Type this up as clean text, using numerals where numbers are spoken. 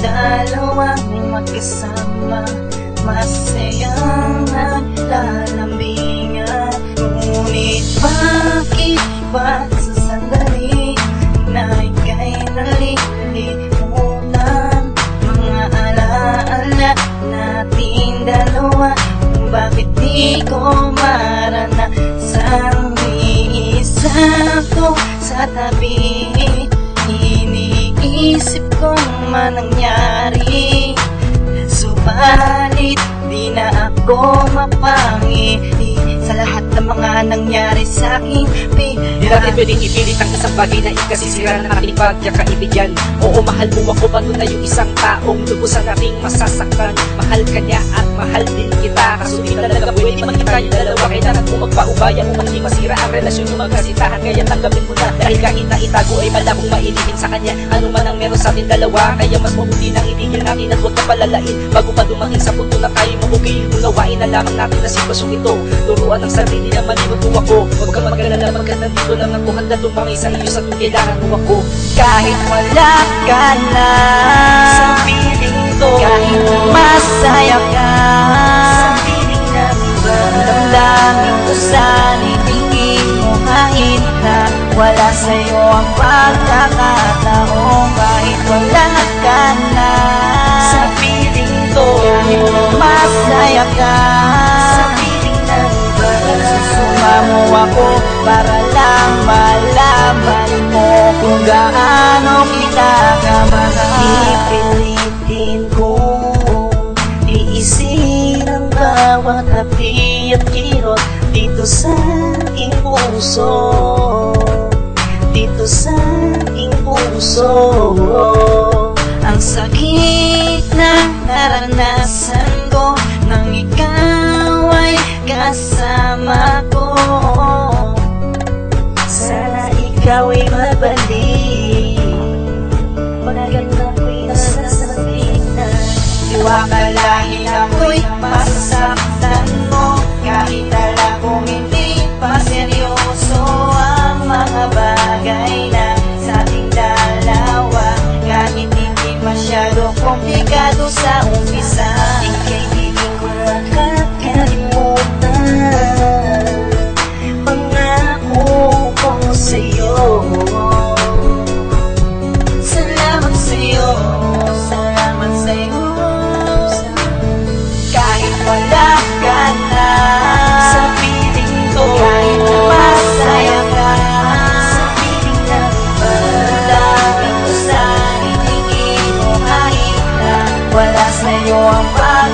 dalawang magkasama, masayang naglalambingan. Ngunit bakit ba sa sandali na ika'y nalilimutan mga alaala nating dalawa? Bakit di ko maranasang iisa ko sa tabi? Iniisip kong manangyari, subalit di na ako mapangiti sa lahat ng mga nangyari sa'king Di natin pwedeng ipilit ang isang bagay na ikasisira ng ating pagkakaibigan. Oo, mahal mo ako, paano na yung isang taong lubusan nating masasaktan? Mahal ka niya at mahal din kita, kaso di talaga pwede magkita yung dalawa. Kailangan mo magpaubaya kung maging masira ang relasyon yung magkasitahan. Kaya tanggapin mo na, dahil kahit na itago ay malabong mailipin sa kanya. Ano man ang meron sa ating dalawa, kaya mas mabuti nang itigil natin at huwag na palalain bago pa dumating sa punto na tayo mabugay. Unawain na lamang natin na sitwasyong ito, turuan ng sarili na malimuto ako. Huwag kang mag-alala, magka nandito lang ako, handa tumangay sa iyo sa kung kailangan mo ako. Kahit wala ka na sa piling ko, kahit masaya ka sa piling ng iba, damdamin ko sana itingin mo kahit na wala sa'yo ang pagkakataon. Kahit wala ka na sa piling ko, kahit masaya ka sa piling ng iba, susuma mo ako para lang malaman mo kung gaano kita kamahal. Ipilitin kong tiisin ang bawat hapi at kirot dito sa aking puso, dito sa aking puso. Ang sakit na naranasan ko nang ikaw ay kasama ko, sana ikaw ay mabalik. Maganda ko'y nasasabihin na diwakalahin ako'y masaktan mo, kahit alam kong hindi pa seryoso ang mga bagay na sa ating dalawa. Kahit hindi masyado komplikado sa umpisa, ika'y di ko makakalimutan. Pangako ko sa'yo, salamat sa'yo, salamat sa'yo. Kahit wala ka na sa piling ko, kahit masaya ka sa piling ng iba, damdamin ko sa itingin mo kahit na wala sa'yo ang pag